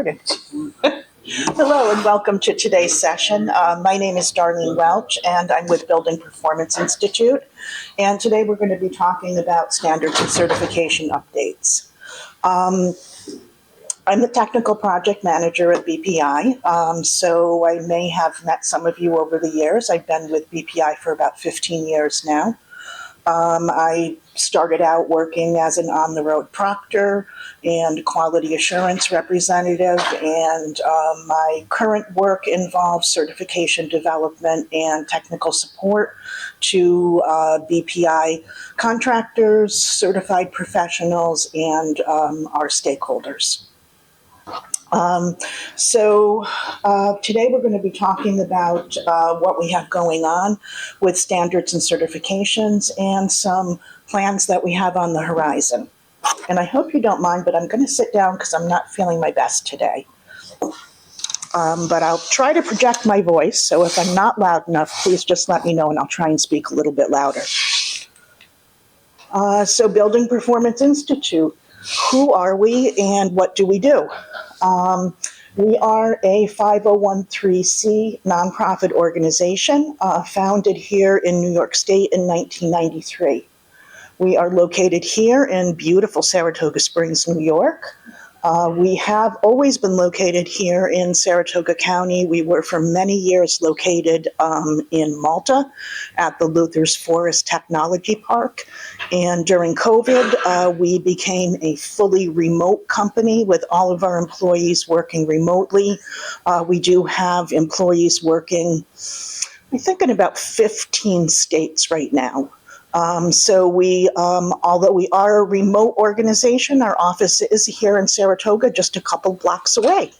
Hello and welcome to today's session. My name is Darlene Welch and I'm with Building Performance Institute. And today we're going to be talking about standards and certification updates. I'm the technical project manager at BPI, so I may have met some of you over the years. I've been with BPI for about 15 years now. I started out working as an on-the-road proctor and quality assurance representative, and my current work involves certification development and technical support to BPI contractors, certified professionals, and our stakeholders. Today we're going to be talking about what we have going on with standards and certifications and some plans that we have on the horizon. And I hope you don't mind, but I'm going to sit down because I'm not feeling my best today. But I'll try to project my voice, so if I'm not loud enough, please just let me know and I'll try and speak a little bit louder. Building Performance Institute. Who are we and what do we do? We are a 501(c) nonprofit organization founded here in New York State in 1993. We are located here in beautiful Saratoga Springs, New York. We have always been located here in Saratoga County. We were for many years located in Malta at the Luther's Forest Technology Park. And during COVID, we became a fully remote company with all of our employees working remotely. We do have employees working, I think, in about 15 states right now. Although we are a remote organization, our office is here in Saratoga, just a couple blocks away.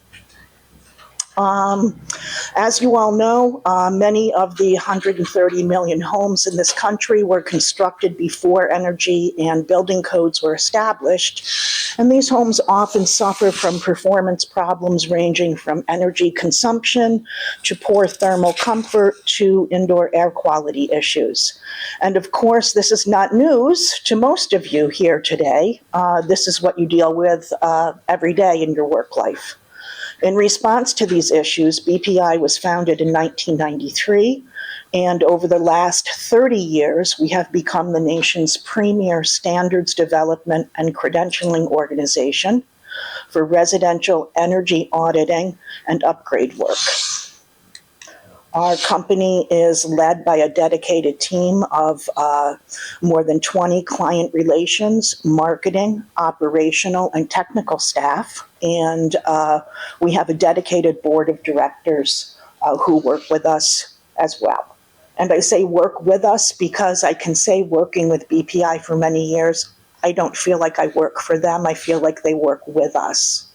As you all know, many of the 130 million homes in this country were constructed before energy and building codes were established, and these homes often suffer from performance problems ranging from energy consumption to poor thermal comfort to indoor air quality issues. And of course, this is not news to most of you here today. This is what you deal with every day in your work life. In response to these issues, BPI was founded in 1993, and over the last 30 years, we have become the nation's premier standards development and credentialing organization for residential energy auditing and upgrade work. Our company is led by a dedicated team of more than 20 client relations, marketing, operational, and technical staff. And we have a dedicated board of directors who work with us as well. And I say work with us because I can say, working with BPI for many years, I don't feel like I work for them. I feel like they work with us.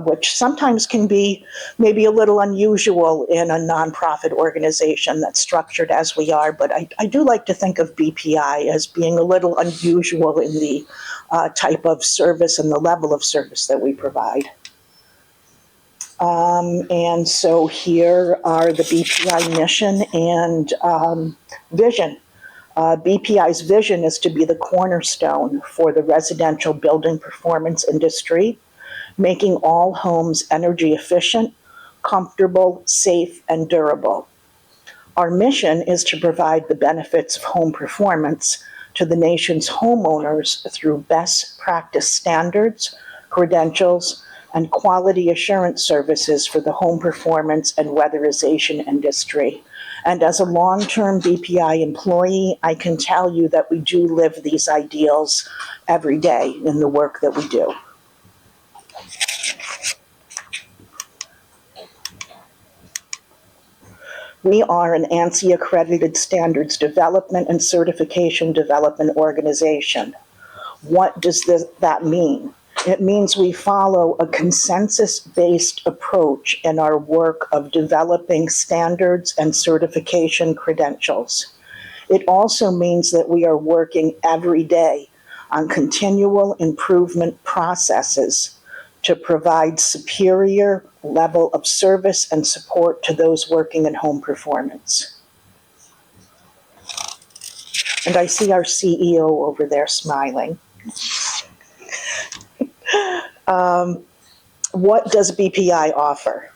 Which sometimes can be maybe a little unusual in a nonprofit organization that's structured as we are, but I do like to think of BPI as being a little unusual in the type of service and the level of service that we provide. And so here are the BPI mission and vision. BPI's vision is to be the cornerstone for the residential building performance industry, making all homes energy efficient, comfortable, safe, and durable. Our mission is to provide the benefits of home performance to the nation's homeowners through best practice standards, credentials, and quality assurance services for the home performance and weatherization industry. And as a long-term BPI employee, I can tell you that we do live these ideals every day in the work that we do. We are an ANSI-accredited standards development and certification development organization. What does that mean? It means we follow a consensus-based approach in our work of developing standards and certification credentials. It also means that we are working every day on continual improvement processes to provide superior level of service and support to those working in home performance. And I see our CEO over there smiling. What does BPI offer?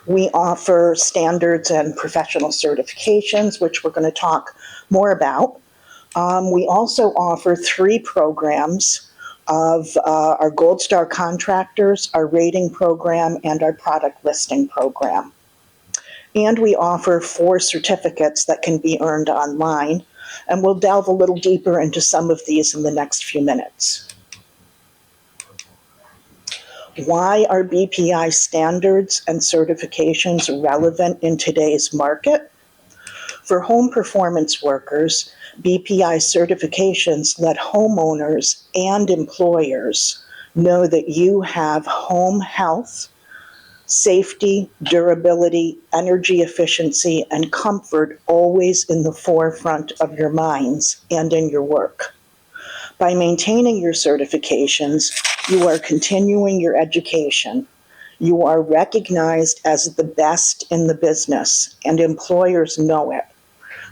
We offer standards and professional certifications, which we're going to talk more about. We also offer 3 programs of our Gold Star contractors, our rating program, and our product listing program. And we offer 4 certificates that can be earned online, and we'll delve a little deeper into some of these in the next few minutes. Why are BPI standards and certifications relevant in today's market? For home performance workers, BPI certifications let homeowners and employers know that you have home health, safety, durability, energy efficiency, and comfort always in the forefront of your minds and in your work. By maintaining your certifications, you are continuing your education. You are recognized as the best in the business, and employers know it.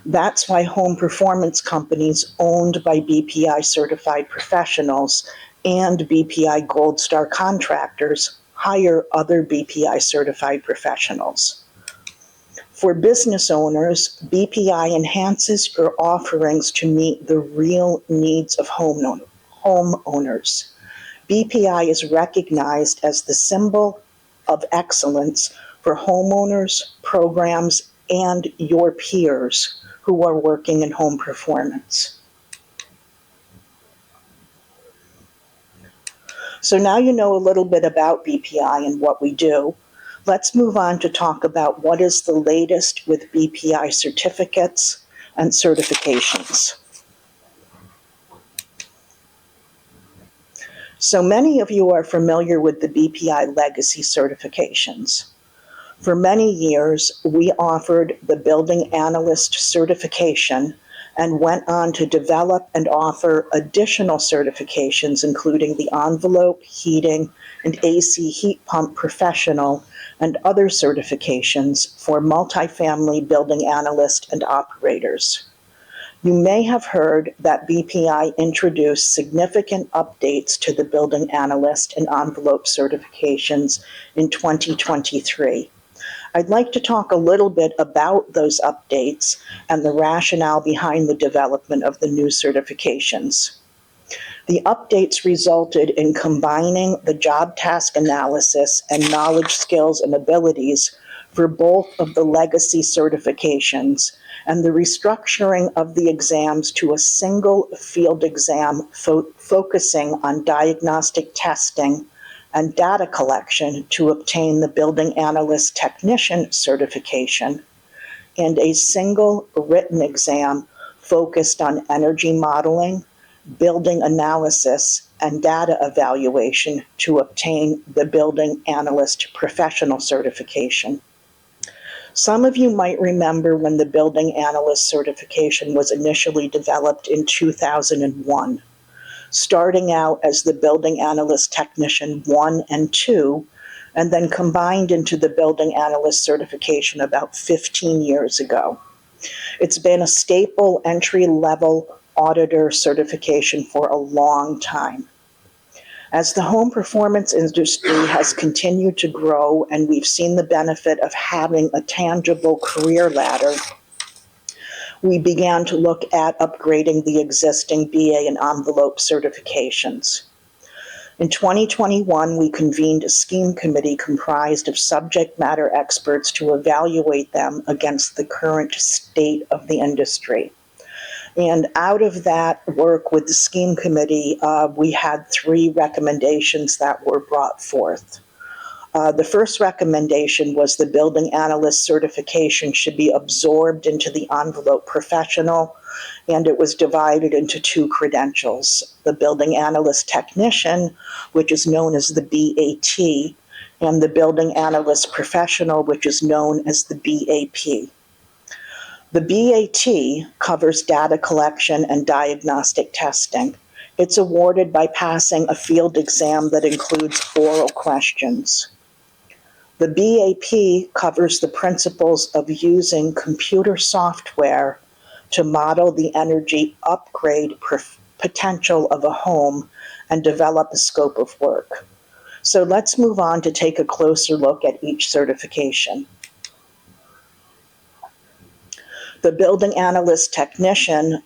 That's why home performance companies owned by BPI certified professionals and BPI Gold Star contractors hire other BPI certified professionals. For business owners, BPI enhances your offerings to meet the real needs of homeowners. BPI is recognized as the symbol of excellence for homeowners, programs, and your peers who are working in home performance. So now you know a little bit about BPI and what we do. Let's move on to talk about what is the latest with BPI certificates and certifications. So many of you are familiar with the BPI legacy certifications. For many years, we offered the Building Analyst certification and went on to develop and offer additional certifications, including the Envelope, Heating, and AC Heat Pump Professional, and other certifications for multifamily building analyst and operators. You may have heard that BPI introduced significant updates to the Building Analyst and Envelope certifications in 2023. I'd like to talk a little bit about those updates and the rationale behind the development of the new certifications. The updates resulted in combining the job task analysis and knowledge, skills, and abilities for both of the legacy certifications and the restructuring of the exams to a single field exam focusing on diagnostic testing and data collection to obtain the Building Analyst Technician certification, and a single written exam focused on energy modeling, building analysis, and data evaluation to obtain the Building Analyst Professional certification. Some of you might remember when the Building Analyst certification was initially developed in 2001. Starting out as the Building Analyst Technician 1 and 2, and then combined into the Building Analyst certification about 15 years ago. It's been a staple entry-level auditor certification for a long time. As the home performance industry has continued to grow and we've seen the benefit of having a tangible career ladder, we began to look at upgrading the existing BA and Envelope certifications. In 2021, we convened a scheme committee comprised of subject matter experts to evaluate them against the current state of the industry. And out of that work with the scheme committee, we had 3 recommendations that were brought forth. The first recommendation was the Building Analyst certification should be absorbed into the Envelope Professional, and it was divided into 2 credentials, the Building Analyst Technician, which is known as the BAT, and the Building Analyst Professional, which is known as the BAP. The BAT covers data collection and diagnostic testing. It's awarded by passing a field exam that includes oral questions. The BAP covers the principles of using computer software to model the energy upgrade potential of a home and develop a scope of work. So let's move on to take a closer look at each certification. The building analyst technician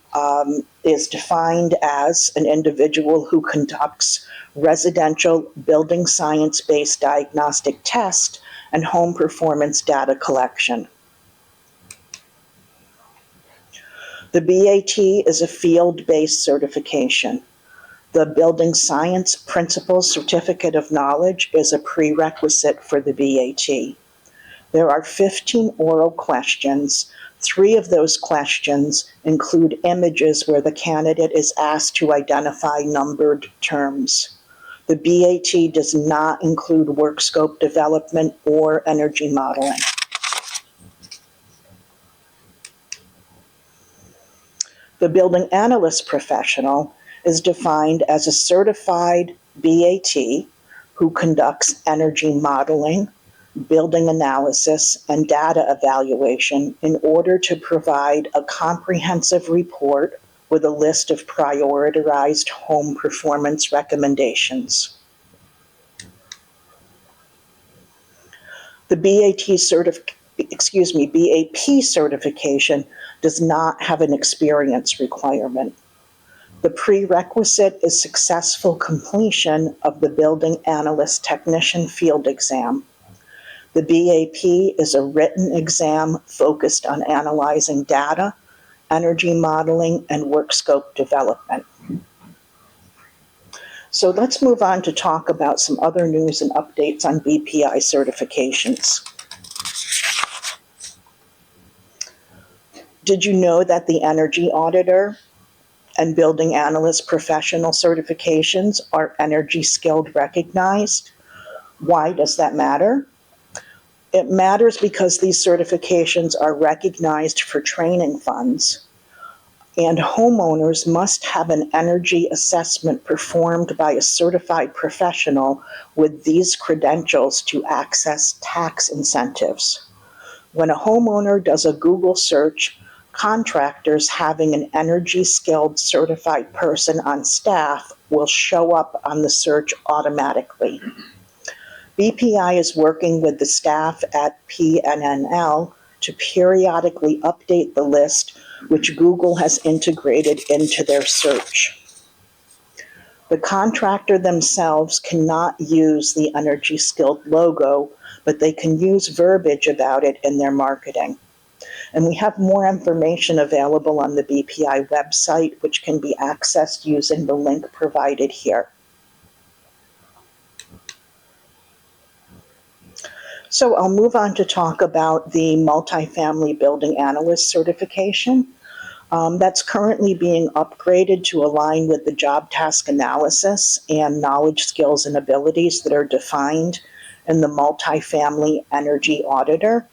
is defined as an individual who conducts residential building science-based diagnostic test and home performance data collection. The BAT is a field-based certification. The Building Science Principles Certificate of Knowledge is a prerequisite for the BAT. There are 15 oral questions. 3 of those questions include images where the candidate is asked to identify numbered terms. The BAT does not include work scope development or energy modeling. The building analyst professional is defined as a certified BAT who conducts energy modeling, building analysis, and data evaluation in order to provide a comprehensive report with a list of prioritized home performance recommendations. The BAP certification does not have an experience requirement. The prerequisite is successful completion of the building analyst technician field exam. The BAP is a written exam focused on analyzing data, energy modeling, and work scope development. So let's move on to talk about some other news and updates on BPI certifications. Did you know that the energy auditor and building analyst professional certifications are energy skilled recognized? Why does that matter? It matters because these certifications are recognized for training funds, and homeowners must have an energy assessment performed by a certified professional with these credentials to access tax incentives. When a homeowner does a Google search, contractors having an energy-skilled certified person on staff will show up on the search automatically. BPI is working with the staff at PNNL to periodically update the list, which Google has integrated into their search. The contractor themselves cannot use the Energy Skilled logo, but they can use verbiage about it in their marketing. And we have more information available on the BPI website, which can be accessed using the link provided here. So I'll move on to talk about the multifamily building analyst certification. That's currently being upgraded to align with the job task analysis and knowledge, skills, and abilities that are defined in the multifamily energy auditor,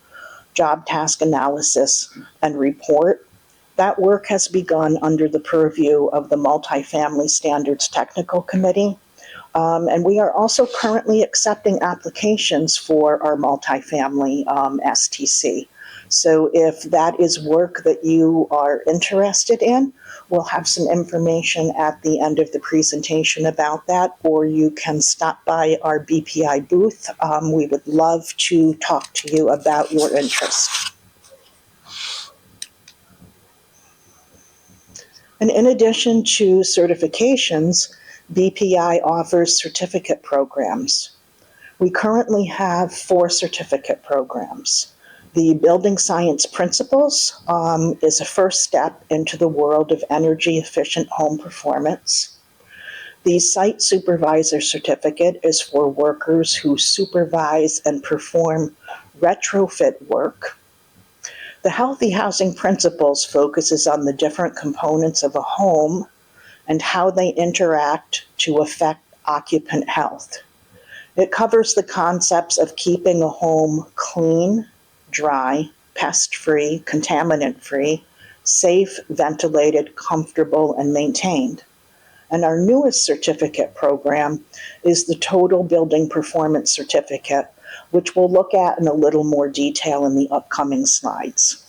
job task analysis, and report. That work has begun under the purview of the Multifamily Standards Technical Committee. And we are also currently accepting applications for our multifamily STC. So if that is work that you are interested in, we'll have some information at the end of the presentation about that, or you can stop by our BPI booth. We would love to talk to you about your interest. And in addition to certifications, BPI offers certificate programs. We currently have 4 certificate programs. The Building Science Principles is a first step into the world of energy efficient home performance. The Site Supervisor Certificate is for workers who supervise and perform retrofit work. The Healthy Housing Principles focuses on the different components of a home and how they interact to affect occupant health. It covers the concepts of keeping a home clean, dry, pest-free, contaminant-free, safe, ventilated, comfortable, and maintained. And our newest certificate program is the Total Building Performance Certificate, which we'll look at in a little more detail in the upcoming slides.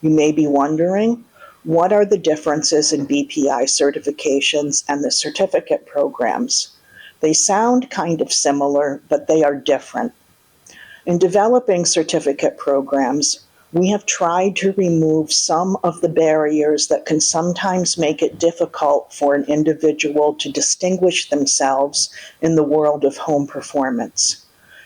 You may be wondering, What are the differences in BPI certifications and the certificate programs? They sound kind of similar, but they are different. In developing certificate programs, we have tried to remove some of the barriers that can sometimes make it difficult for an individual to distinguish themselves in the world of home performance.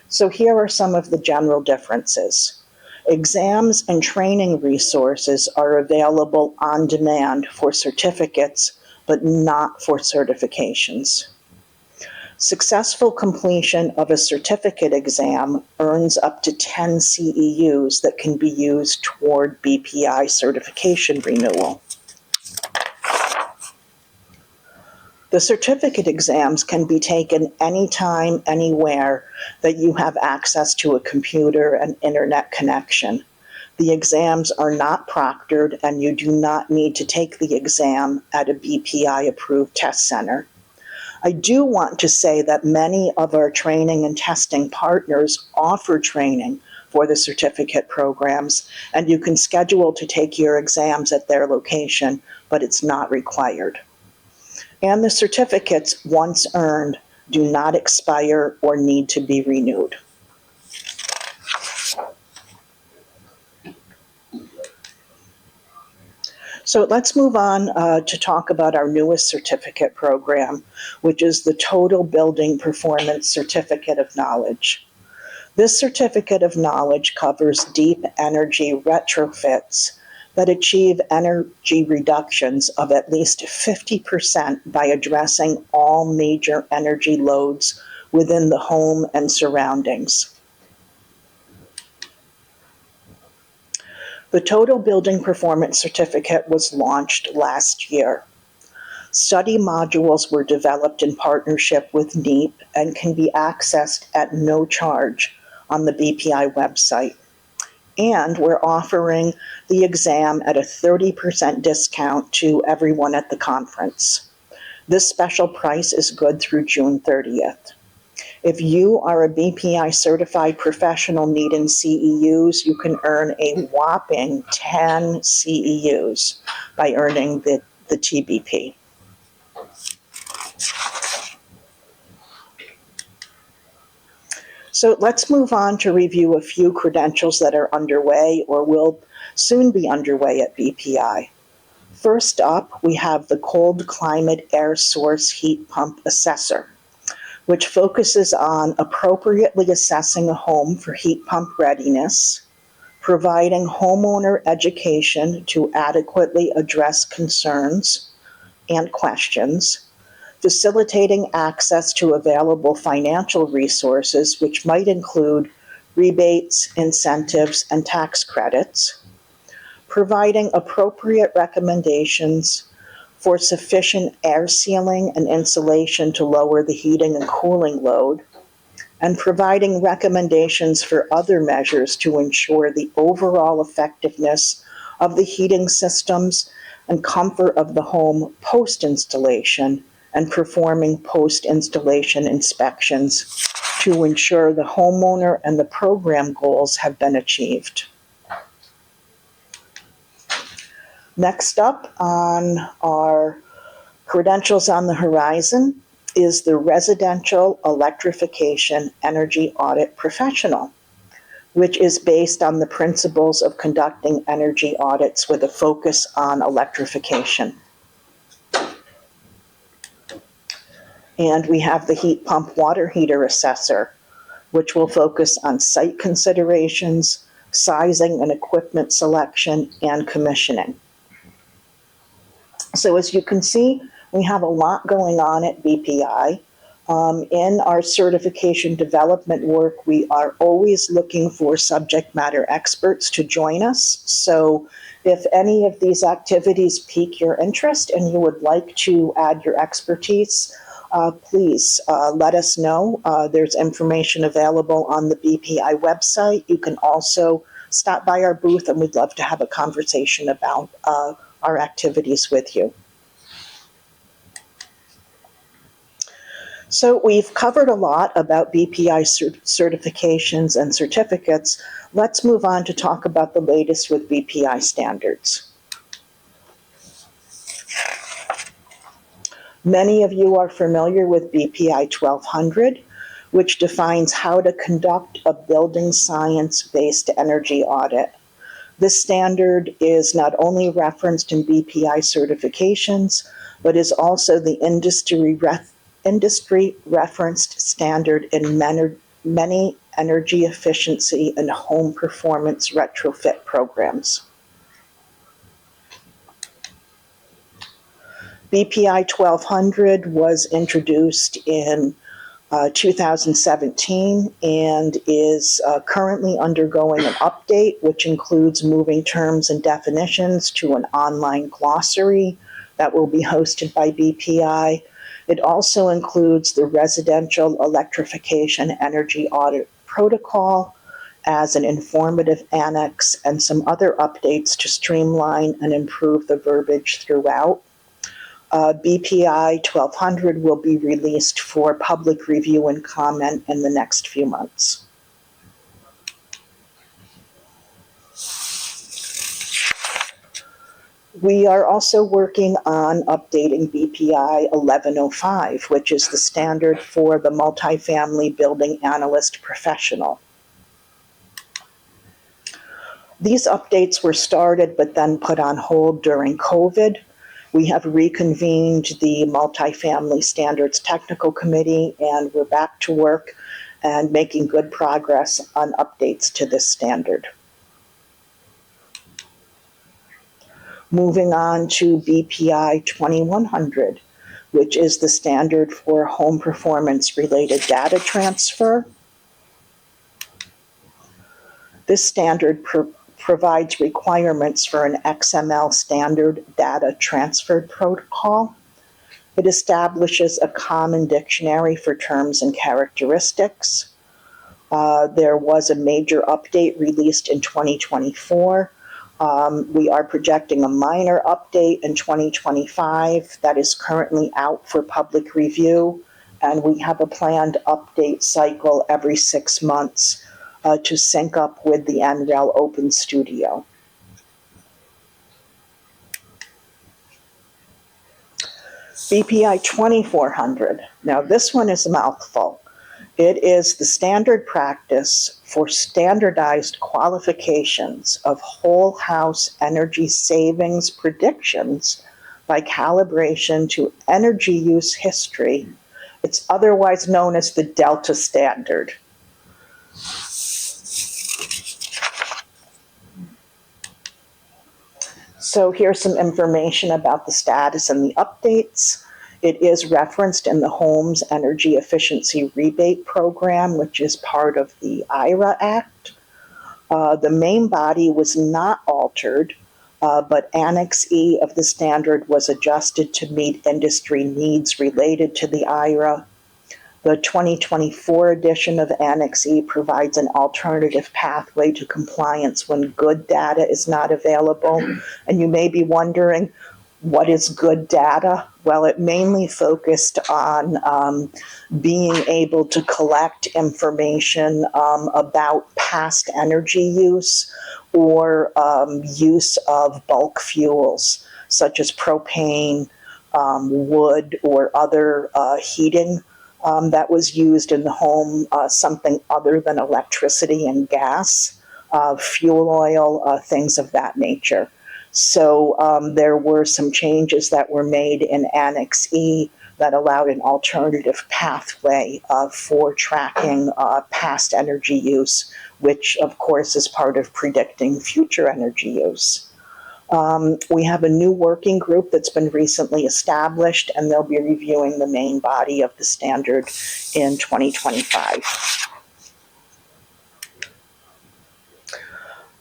So here are some of the general differences. Exams and training resources are available on demand for certificates, but not for certifications. Successful completion of a certificate exam earns up to 10 CEUs that can be used toward BPI certification renewal. The certificate exams can be taken anytime, anywhere that you have access to a computer and internet connection. The exams are not proctored, and you do not need to take the exam at a BPI-approved test center. I do want to say that many of our training and testing partners offer training for the certificate programs, and you can schedule to take your exams at their location, but it's not required. And the certificates, once earned, do not expire or need to be renewed. So let's move on to talk about our newest certificate program, which is the Total Building Performance Certificate of Knowledge. This certificate of knowledge covers deep energy retrofits that achieve energy reductions of at least 50% by addressing all major energy loads within the home and surroundings. The Total Building Performance Certificate was launched last year. Study modules were developed in partnership with NEEP and can be accessed at no charge on the BPI website. And we're offering the exam at a 30% discount to everyone at the conference. This special price is good through June 30th. If you are a BPI certified professional needing CEUs, you can earn a whopping 10 CEUs by earning the TBP. So let's move on to review a few credentials that are underway or will soon be underway at BPI. First up, we have the Cold Climate Air Source Heat Pump Assessor, which focuses on appropriately assessing a home for heat pump readiness, providing homeowner education to adequately address concerns and questions, facilitating access to available financial resources, which might include rebates, incentives, and tax credits, providing appropriate recommendations for sufficient air sealing and insulation to lower the heating and cooling load, and providing recommendations for other measures to ensure the overall effectiveness of the heating systems and comfort of the home post-installation, and performing post-installation inspections to ensure the homeowner and the program goals have been achieved. Next up on our credentials on the horizon is the Residential Electrification Energy Audit Professional, which is based on the principles of conducting energy audits with a focus on electrification. And we have the Heat Pump Water Heater Assessor, which will focus on site considerations, sizing and equipment selection, and commissioning. So as you can see, we have a lot going on at BPI. In our certification development work, we are always looking for subject matter experts to join us. So if any of these activities pique your interest and you would like to add your expertise, please let us know. There's information available on the BPI website. You can also stop by our booth, and we'd love to have a conversation about our activities with you. So we've covered a lot about BPI certifications and certificates. Let's move on to talk about the latest with BPI standards. Many of you are familiar with BPI 1200, which defines how to conduct a building science-based energy audit. This standard is not only referenced in BPI certifications, but is also the industry referenced standard in many energy efficiency and home performance retrofit programs. BPI 1200 was introduced in 2017 and is currently undergoing an update, which includes moving terms and definitions to an online glossary that will be hosted by BPI. It also includes the Residential Electrification Energy Audit Protocol as an informative annex and some other updates to streamline and improve the verbiage throughout. BPI 1200 will be released for public review and comment in the next few months. We are also working on updating BPI 1105, which is the standard for the multifamily building analyst professional. These updates were started but then put on hold during COVID. We have reconvened the Multifamily Standards Technical Committee, and we're back to work and making good progress on updates to this standard. Moving on to BPI 2100, which is the standard for home performance-related data transfer. This standard provides requirements for an XML standard data transfer protocol. It establishes a common dictionary for terms and characteristics. There was a major update released in 2024. We are projecting a minor update in 2025 that is currently out for public review, and we have a planned update cycle every 6 months to sync up with the NREL Open Studio. BPI 2400. Now this one is a mouthful. It is the standard practice for standardized qualifications of whole house energy savings predictions by calibration to energy use history. It's otherwise known as the Delta Standard. So here's some information about the status and the updates. It is referenced in the Homes Energy Efficiency Rebate Program, which is part of the IRA Act. The main body was not altered, but Annex E of the standard was adjusted to meet industry needs related to the IRA. The 2024 edition of Annex E provides an alternative pathway to compliance when good data is not available. And you may be wondering, what is good data? Well, it mainly focused on being able to collect information about past energy use or use of bulk fuels, such as propane, wood, or other heating that was used in the home, something other than electricity and gas, fuel oil, things of that nature. So there were some changes that were made in Annex E that allowed an alternative pathway for tracking past energy use, which of course is part of predicting future energy use. We have a new working group that's been recently established, and they'll be reviewing the main body of the standard in 2025.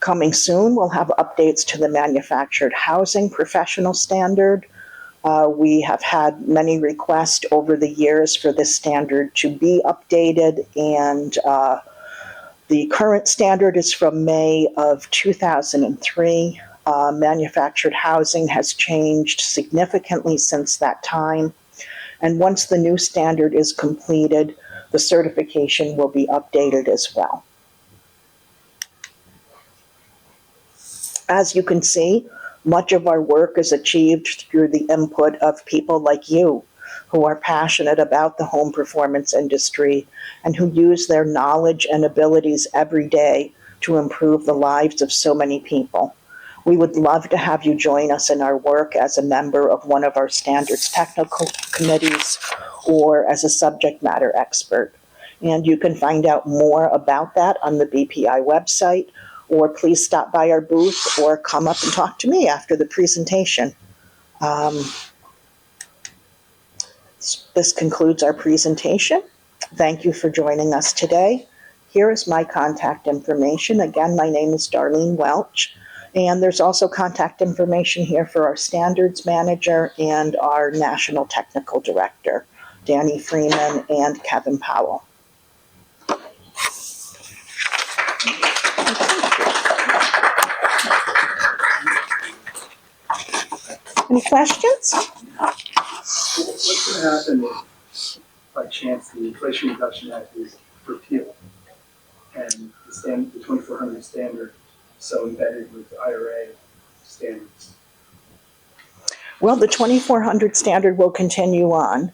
Coming soon, we'll have updates to the manufactured housing professional standard. We have had many requests over the years for this standard to be updated, and the current standard is from May of 2003. Manufactured housing has changed significantly since that time, and once the new standard is completed, the certification will be updated as well. As you can see, much of our work is achieved through the input of people like you. who are passionate about the home performance industry and who use their knowledge and abilities every day to improve the lives of so many people. We would love to have you join us in our work as a member of one of our standards technical committees or as a subject matter expert. And you can find out more about that on the BPI website, or please stop by our booth or come up and talk to me after the presentation. This concludes our presentation. Thank you for joining us today. Here is my contact information. Again, my name is Darlene Welch, and there's also contact information here for our standards manager and our national technical director, Danny Freeman and Kevin Powell. Any questions? What's going to happen if, by chance, the Inflation Reduction Act is repealed and the 2400 standard so embedded with IRA standards? Well, the 2400 standard will continue on.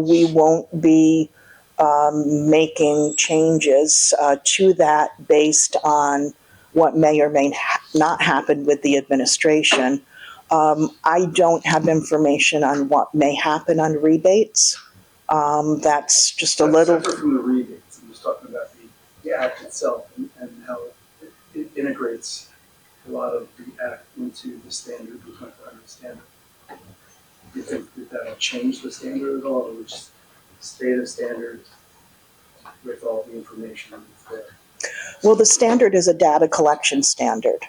We won't be making changes to that based on what may or may not happen with the administration. I don't have information on what may happen on rebates. That's just a little... Separate from the rebates, I'm just talking about the act itself and how it integrates a lot of the act into the standard, the 2400 standard. Do you think that that'll change the standard at all, or just stay the standard with all the information that's there? Well, the standard is a data collection standard.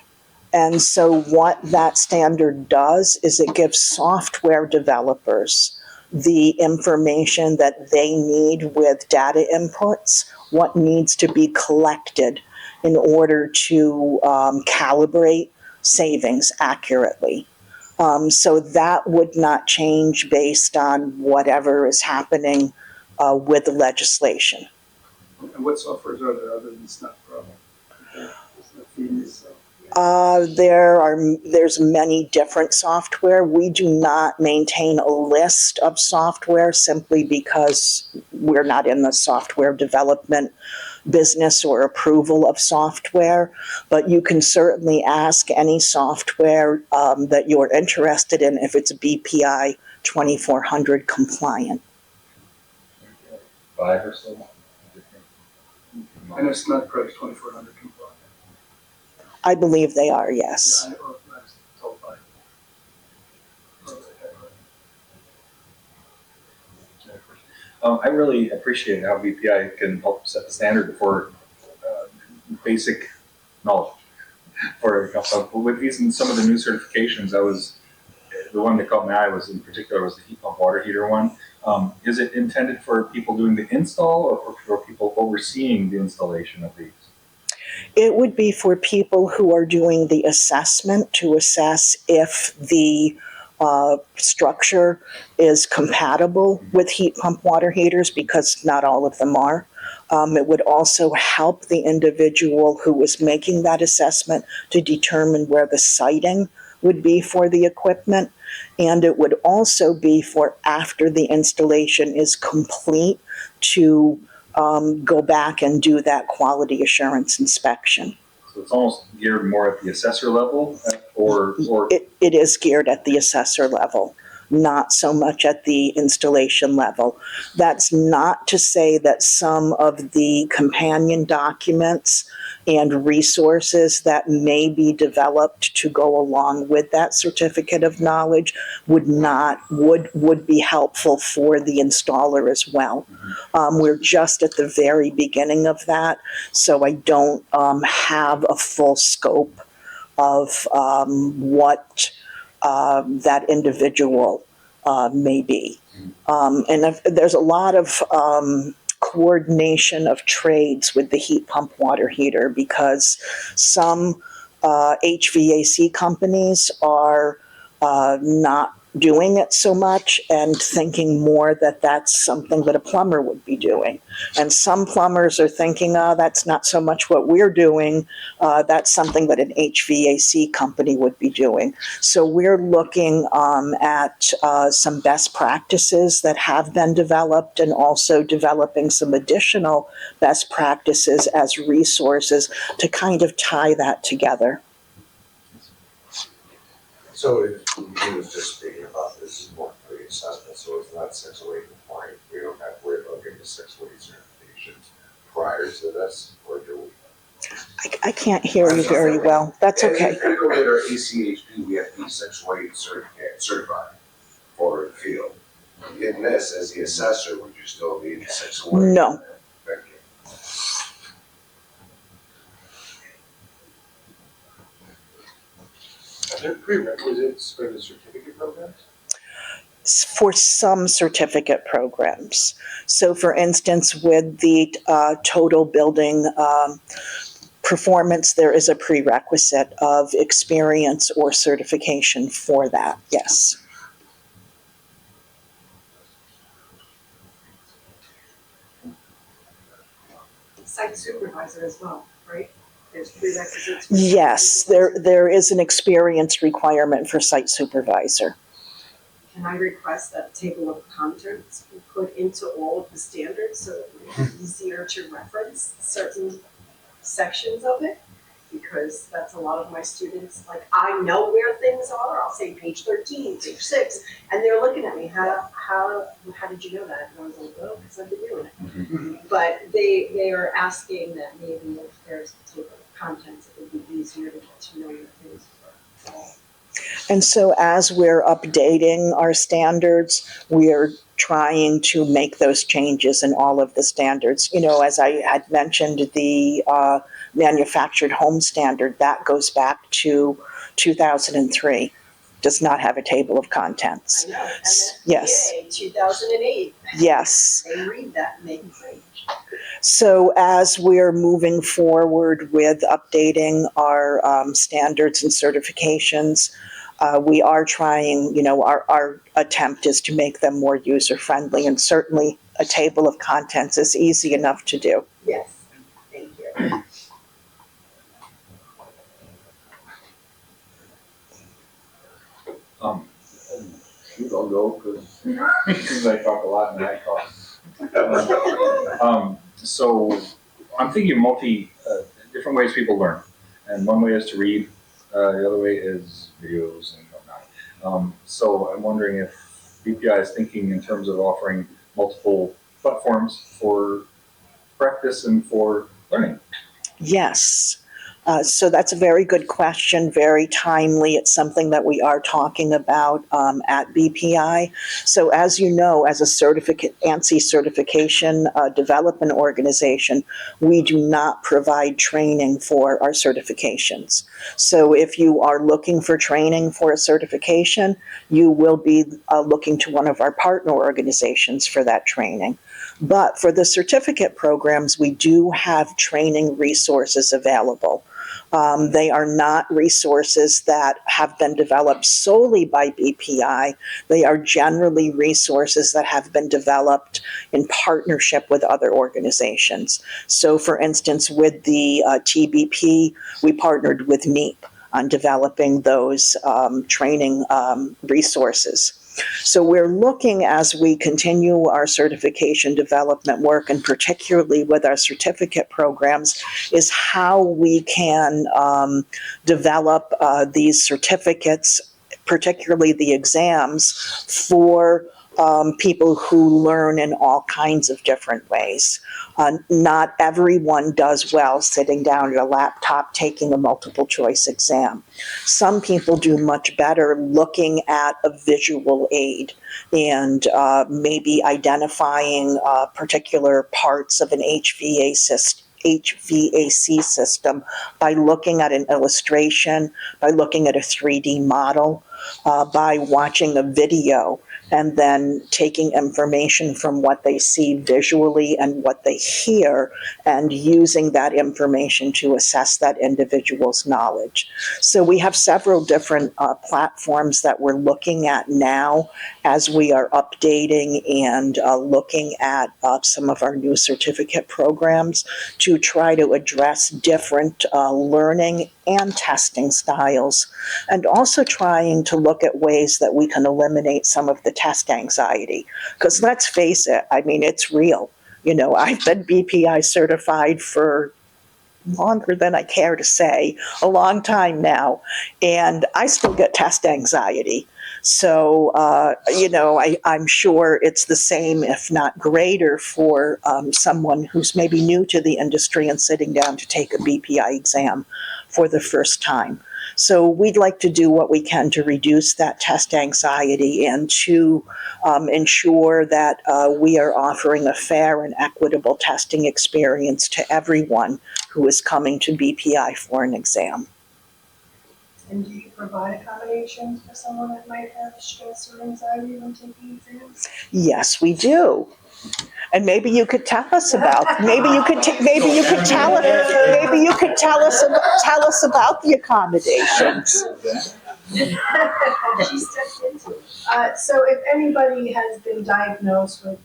And so what that standard does is it gives software developers the information that they need with data inputs, what needs to be collected in order to calibrate savings accurately. So that would not change based on whatever is happening with the legislation. And what softwares are there other than SnapPro? There's many different software. We do not maintain a list of software simply because we're not in the software development business or approval of software, but you can certainly ask any software that you're interested in if it's BPI 2400 compliant. 5 or so? I know SnapPro is 2400 compliant. I believe they are, yes. Yeah, I was told by. I really appreciate how BPI can help set the standard for basic knowledge. With these and some of the new certifications, the one that caught my eye was in particular was the heat pump water heater one. Is it intended for people doing the install or for people overseeing the installation of these? It would be for people who are doing the assessment to assess if the structure is compatible with heat pump water heaters, because not all of them are. It would also help the individual who was making that assessment to determine where the siting would be for the equipment. And it would also be for after the installation is complete to go back and do that quality assurance inspection. So it's almost geared more at the assessor level, or It is geared at the assessor level, not so much at the installation level. That's not to say that some of the companion documents and resources that may be developed to go along with that certificate of knowledge would be helpful for the installer as well. We're just at the very beginning of that, so I don't have a full scope of what that individual may be. And there's a lot of coordination of trades with the heat pump water heater, because some HVAC companies are not doing it so much and thinking more that that's something that a plumber would be doing. And some plumbers are thinking, oh, that's not so much what we're doing. That's something that an HVAC company would be doing. So we're looking at some best practices that have been developed and also developing some additional best practices as resources to kind of tie that together. So if he was just speaking about this is more pre-assessment, so it's not 608 compliant. We don't have to worry about getting the 608 certifications prior to this, or do we? I can't hear you very well. That's okay. If we go get our ACHP, we have to be 608 certified for the field. In this, as the assessor, would you still need the 608? No. Thank you. Are there prerequisites for the certificate programs? For some certificate programs. So for instance, with the total building performance, there is a prerequisite of experience or certification for that, yes. Site supervisor as well, right? There's prerequisites. Yes, there is an experience requirement for site supervisor. Can I request that table of contents be put into all of the standards so it would be easier to reference certain sections of it? Because that's a lot of my students, like, I know where things are, I'll say page 13, page 6, and they're looking at me, how did you know that? And I was like, oh, because I've been doing it. Mm-hmm. But they are asking that maybe if there's a table of contents, it would be easier to get to know where things are. And so as we're updating our standards, we're trying to make those changes in all of the standards. You know, as I had mentioned, the manufactured home standard, that goes back to 2003, does not have a table of contents. I know, and Yes. MSBA 2008. Yes. They read that and make change. So as we're moving forward with updating our standards and certifications, we are trying, you know, our attempt is to make them more user-friendly, and certainly a table of contents is easy enough to do. Yes, thank you. I'll go because I talk a lot and I talk. So I'm thinking different ways people learn, and one way is to read, the other way is videos and whatnot. So I'm wondering if BPI is thinking in terms of offering multiple platforms for practice and for learning. Yes. So that's a very good question, very timely. It's something that we are talking about at BPI. So as you know, as a ANSI certification development organization, we do not provide training for our certifications. So if you are looking for training for a certification, you will be looking to one of our partner organizations for that training. But for the certificate programs, we do have training resources available. They are not resources that have been developed solely by BPI. They are generally resources that have been developed in partnership with other organizations. So for instance, with the TBP, we partnered with NEEP on developing those training resources. So we're looking, as we continue our certification development work, and particularly with our certificate programs, is how we can develop these certificates, particularly the exams, for people who learn in all kinds of different ways. Not everyone does well sitting down at a laptop taking a multiple choice exam. Some people do much better looking at a visual aid and maybe identifying particular parts of an HVAC system by looking at an illustration, by looking at a 3D model. by watching a video and then taking information from what they see visually and what they hear and using that information to assess that individual's knowledge. So we have several different platforms that we're looking at now as we are updating and looking at some of our new certificate programs to try to address different learning and testing styles, and also trying to look at ways that we can eliminate some of the test anxiety. Because let's face it, I mean, it's real. You know, I've been BPI certified for longer than I care to say, a long time now, and I still get test anxiety. So, I'm sure it's the same, if not greater, for someone who's maybe new to the industry and sitting down to take a BPI exam for the first time. So we'd like to do what we can to reduce that test anxiety and to ensure that we are offering a fair and equitable testing experience to everyone who is coming to BPI for an exam. And do you provide accommodations for someone that might have stress or anxiety when taking exams? Yes, we do. And maybe you could tell us about. Tell us about the accommodations. She stepped into it. So if anybody has been diagnosed with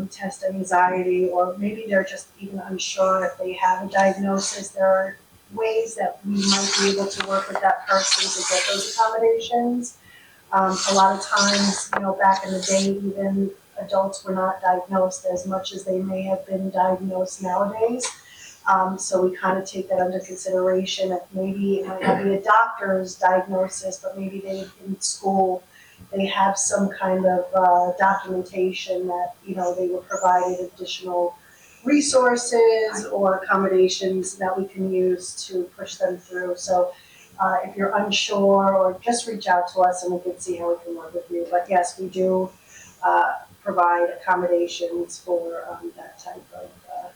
test anxiety, or maybe they're just even unsure if they have a diagnosis, there are ways that we might be able to work with that person to get those accommodations. A lot of times, back in the day, even adults were not diagnosed as much as they may have been diagnosed nowadays. So we kind of take that under consideration, that maybe it might not be a doctor's diagnosis, but maybe in school, they have some kind of documentation that, they were provided additional resources or accommodations that we can use to push them through. So if you're unsure, or just reach out to us and we can see how we can work with you. But yes, we do provide accommodations for that type of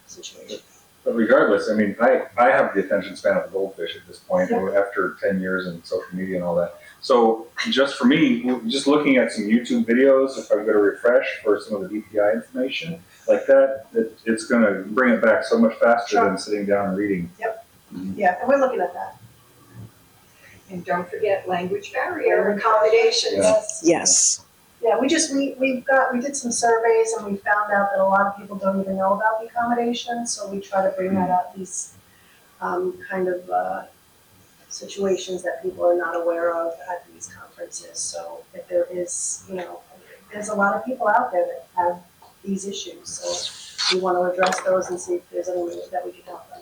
situation. But regardless, I mean, I have the attention span of a goldfish at this point, after 10 years in social media and all that. So just for me, just looking at some YouTube videos, if I'm going to refresh for some of the BPI information, like that, it's going to bring it back so much faster than sitting down and reading. Yep. Yeah, and we're looking at that. And don't forget language barrier And accommodations. Yeah. Yes. Yeah, we did some surveys and we found out that a lot of people don't even know about the accommodations, so we try to bring that up, these kind of situations that people are not aware of at these conferences. So if there is, there's a lot of people out there that have these issues, so we want to address those and see if there's any way that we can help them.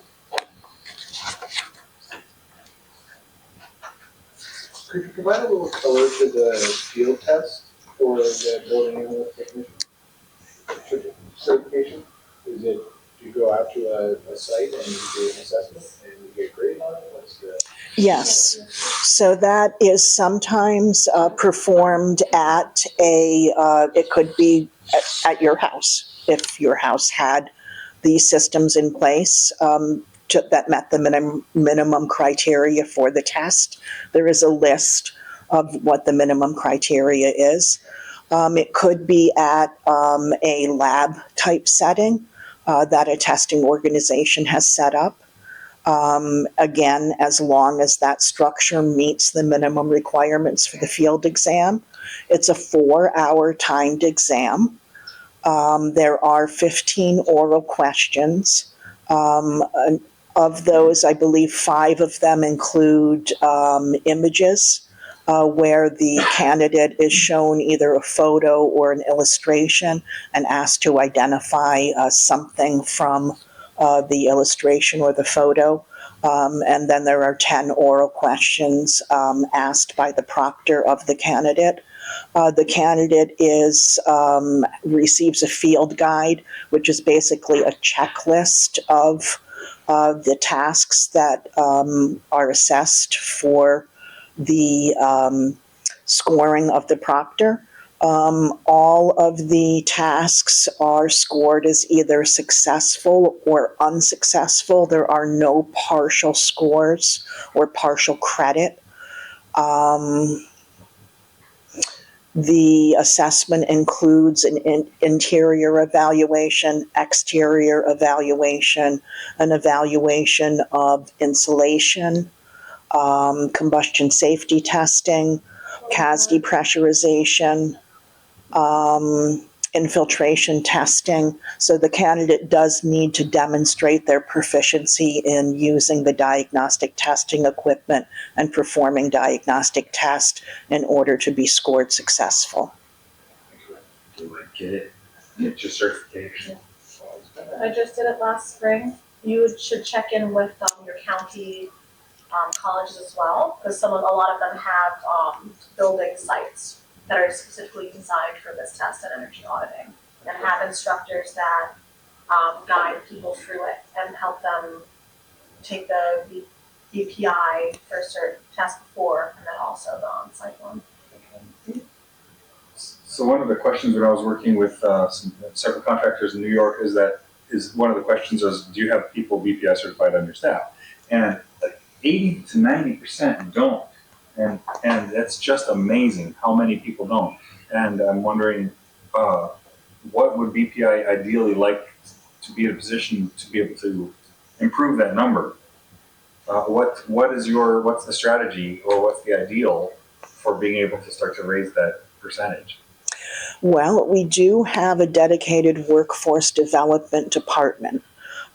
Could you provide a little color to the field test for the building analyst technician certification? Is it, do you go out to a site and you do an assessment and you get graded on it? What's the? Yes. So that is sometimes performed at it could be at your house, if your house had these systems in place that met the minimum criteria for the test. There is a list of what the minimum criteria is. It could be at a lab type setting that a testing organization has set up. Again, as long as that structure meets the minimum requirements for the field exam. It's a 4-hour timed exam. There are 15 oral questions. Of those, I believe 5 of them include images where the candidate is shown either a photo or an illustration and asked to identify something from the illustration or the photo. And then there are 10 oral questions asked by the proctor of the candidate. The candidate receives a field guide, which is basically a checklist of the tasks that are assessed for the scoring of the proctor. All of the tasks are scored as either successful or unsuccessful. There are no partial scores or partial credit. The assessment includes an interior evaluation, exterior evaluation, an evaluation of insulation, combustion safety testing, CAS depressurization, infiltration testing. So the candidate does need to demonstrate their proficiency in using the diagnostic testing equipment and performing diagnostic tests in order to be scored successful. Do it, get your certification. I just did it last spring. You should check in with your county colleges as well, because a lot of them have building sites that are specifically designed for this test and energy auditing, and have instructors that guide people through it and help them take the BPI first cert test before, and then also the on-site one. So one of the questions when I was working with several contractors in New York is one of the questions is, do you have people BPI certified on your staff? And like 80 to 90% don't. And that's just amazing how many people don't. And I'm wondering, what would BPI ideally like to be in a position to be able to improve that number? What's the strategy, or what's the ideal for being able to start to raise that percentage? Well, we do have a dedicated workforce development department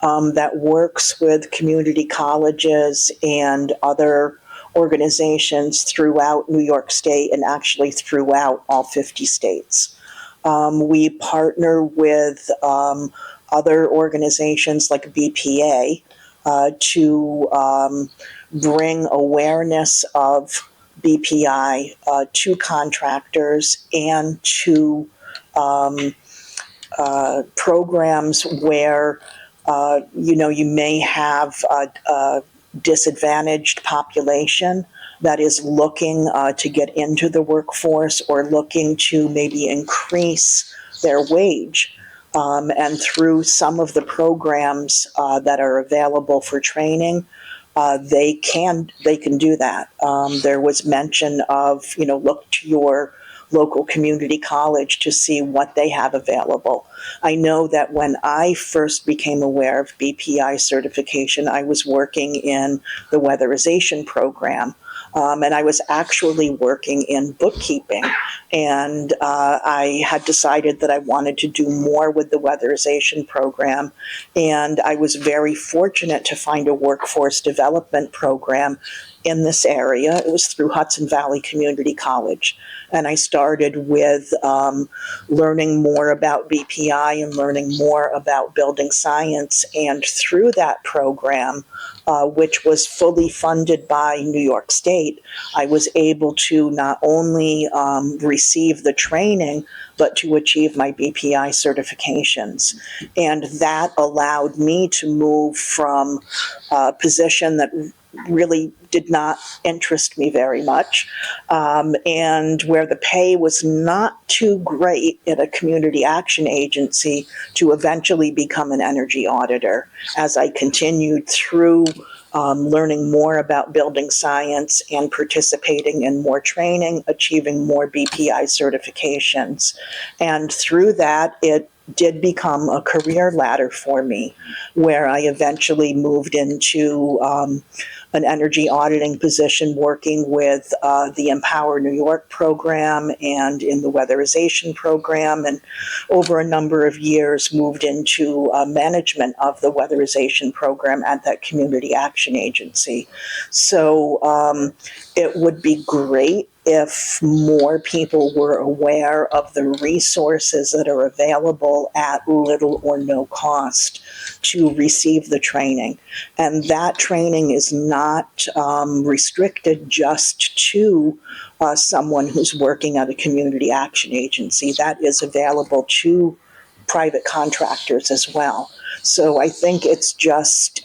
that works with community colleges and other organizations throughout New York State, and actually throughout all 50 states. We partner with other organizations like BPA to bring awareness of BPI to contractors and to programs where you may have a disadvantaged population that is looking to get into the workforce, or looking to maybe increase their wage. And through some of the programs that are available for training, they can do that. There was mention of, look to your local community college to see what they have available. I know that when I first became aware of BPI certification, I was working in the weatherization program. And I was actually working in bookkeeping, and I had decided that I wanted to do more with the weatherization program, and I was very fortunate to find a workforce development program in this area. It was through Hudson Valley Community College, and I started with learning more about BPI and learning more about building science, and through that program, which was fully funded by New York State, I was able to not only receive the training, but to achieve my BPI certifications. And that allowed me to move from a position that really did not interest me very much, and where the pay was not too great at a community action agency, to eventually become an energy auditor as I continued through learning more about building science and participating in more training, achieving more BPI certifications. And through that, it did become a career ladder for me, where I eventually moved into an energy auditing position, working with the Empower New York program and in the weatherization program, and over a number of years moved into management of the weatherization program at that community action agency. So it would be great if more people were aware of the resources that are available at little or no cost to receive the training. And that training is not restricted just to someone who's working at a community action agency. That is available to private contractors as well. So I think it's just,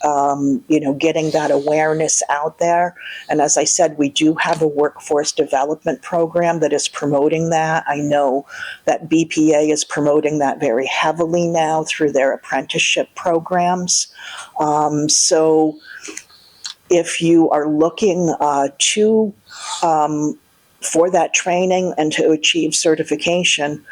getting that awareness out there. And as I said, we do have a workforce development program that is promoting that. I know that BPA is promoting that very heavily now through their apprenticeship programs. So if you are looking to for that training and to achieve certification,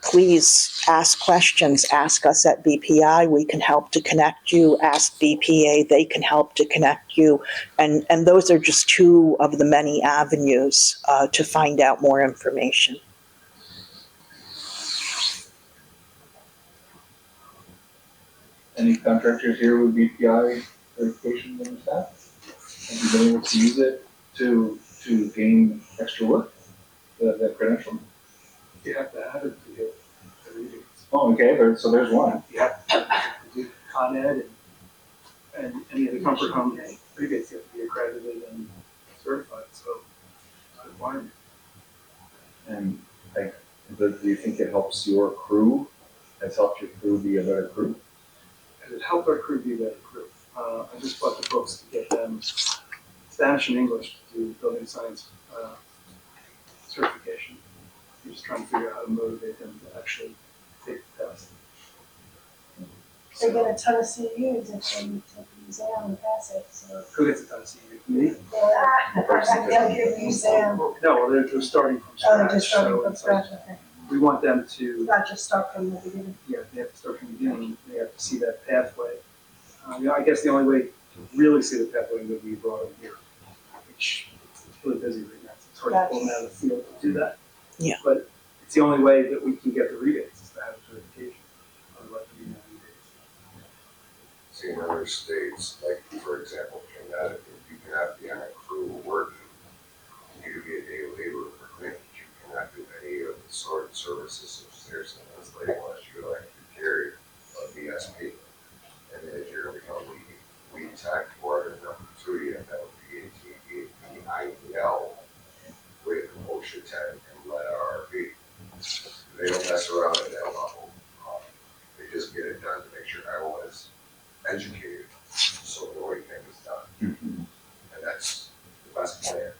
please ask questions. Ask us at BPI. We can help to connect you. Ask BPA. They can help to connect you. And those are just two of the many avenues to find out more information. Any contractors here with BPI certification in their staff? Have you been able to use it to gain extra work, that credential? You have to have it to get the readings. Oh, okay, so there's one. You have to do Con Ed and any of the comfort home rebates, you have to be accredited and certified, so it's a requirement. And like, do you think it helps your crew? Has helped your crew be a better crew? And it helped our crew be a better crew. I just bought the books to get them Spanish and English to do building science certification. I'm just trying to figure out how to motivate them to actually take the test. They get a ton of CUs if they take the exam and pass it, so. Who gets a ton of CU? Me? They'll give the exam. No, well, they're starting from Oh, they're scratch. just starting so from it's like, scratch, okay. we want them to, Not just start from the beginning. yeah, they have to start from the beginning. They have to see that pathway. I guess the only way to really see the pathway would be brought in here, which is really busy right now. It's hard to pull them out of the field to do that. Yeah. But it's the only way that we can get the rebates is to have a certification. Otherwise, we don't have rebates. See, in other states, like for example, Connecticut, you cannot be on a crew working. You could be a day laborer for cleaning. You cannot do any of the sort of services upstairs unless they want you to actually carry a VSP. And then if you're going to become lead tech or number 3, and that would be BPIL with OSHA 10 and lead RRB. They don't mess around at that level. They just get it done to make sure everyone is educated so the right thing is done. Mm-hmm. And that's the best plan.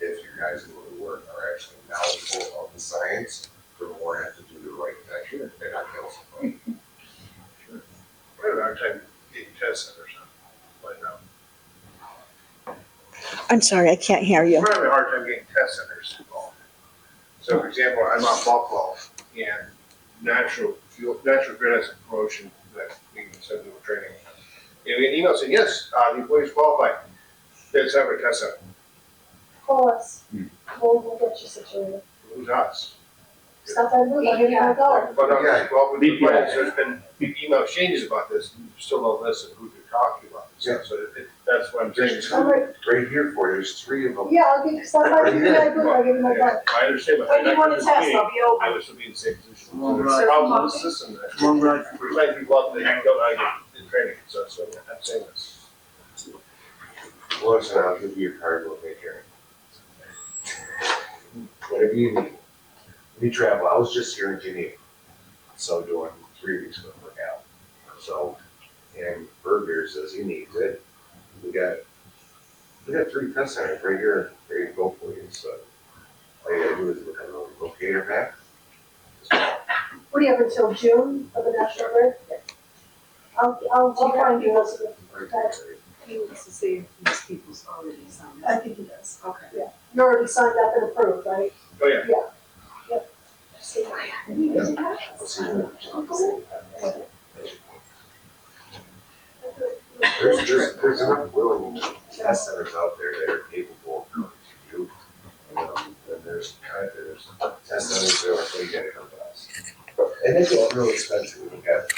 If your guys who go to work are actually knowledgeable of the science, they're more apt to do the right thing. Sure. They're not kill somebody. We have a hard time getting test centers right now. I'm sorry, I can't hear you. We're having a hard time getting test centers involved. So for example, I'm on Buffalo and Natural Grid has a promotion that we can send to a training. And we get an email saying, yes, the employee's qualified. Let's have a test center. Call us. We'll get you situated. Who's us? Stop that move, I'm gonna go. But well, with the BPI. plans, there's been email exchanges about this, and you still don't listen who you're talking about. Yeah. So that's what I'm saying. There's 2 right here for you. There's 3 of them. Yeah, I'll give you, stop by, give me my book, I'll give you my book. I understand, but When I'm you not want going to to test, be, I'll be I over. would still be in the same position. Long The ride. problem with the system that Long ride for we're letting people out that you don't get in training, so I'm saying this. Listen, I'll give you your card, we'll take care of it. Whatever you need. We travel, I was just here in Geneva, so doing 3 weeks with my gal. So, and Berger says he needs it. We got 3 test centers right here, ready to go for you, so. All you gotta do is look at the locator map. What do you have until June of the National Grid? I'll find you those. He wants to see if these people's already signed I up. think he does. Okay. Yeah, you're already signed up and approved, right? Oh, yeah. See, Let's see there's enough willing test centers out there that are capable of coming to you. And there's test centers that are like, well, you gotta come to us. And it gets real expensive when you got 10,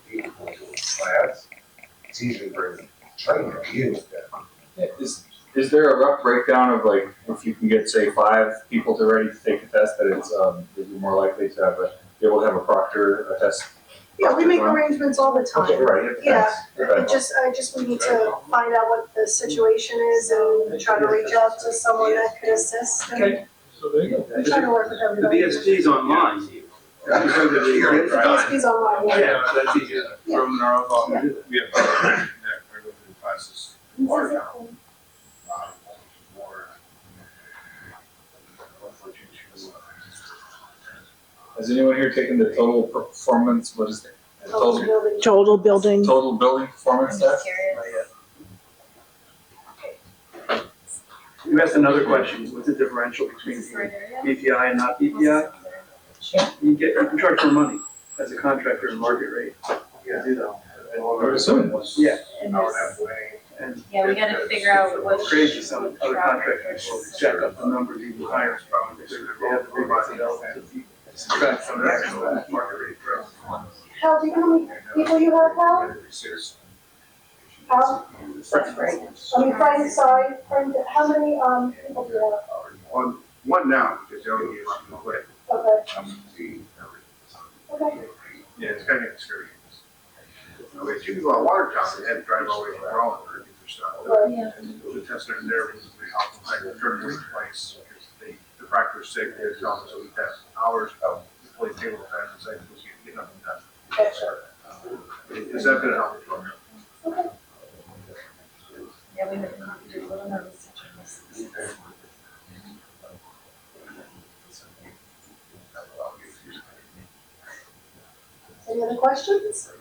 12 people going to a class. It's easy to bring training to you with that. Is there a rough breakdown of like, if you can get, say, 5 people to ready to take a test, that it's, that you're more likely to have be able to have a test? Yeah, we make arrangements all the time. Okay, right, Yeah, thanks. I just, we need to find out what the situation is and try to reach out to someone that could assist. and Okay. So there you go. We're trying to work with The everybody. VSP's online. The DSP's online, yeah. Yeah, that's easy. From our own office to do that. We have, I go through the classes. More now. More. Has anyone here taken the total performance, what is it? Total building. Total building. Total building performance test? You asked another question, what's the differential between BPI and not BPI? You can charge more money as a contractor in market rate to do that. I would assume it was. Yeah, And I would there's- have to weigh. and Yeah, we gotta figure out what. it's crazy, some other contractors will jack up the numbers even higher. They have the big to subtract from the actual market rate growth. Hal, do you know how many people you have, Hal? Hal? That's great. I mean, Frank, sorry, Frank, how many, people do you have? One now, because they only gave up the way. Okay, okay. Yeah, it's kind of scary. We had two people at Watertown, they had to drive all the way from Raleigh to get their stuff. Yeah. The tester in there was the help them like turn it in place, because the practice was sick, they were telling us we have hours of play table time, and say, we can't get nothing done. Is that gonna help the program? Yeah, we would have to do a little more research on this. Any other questions?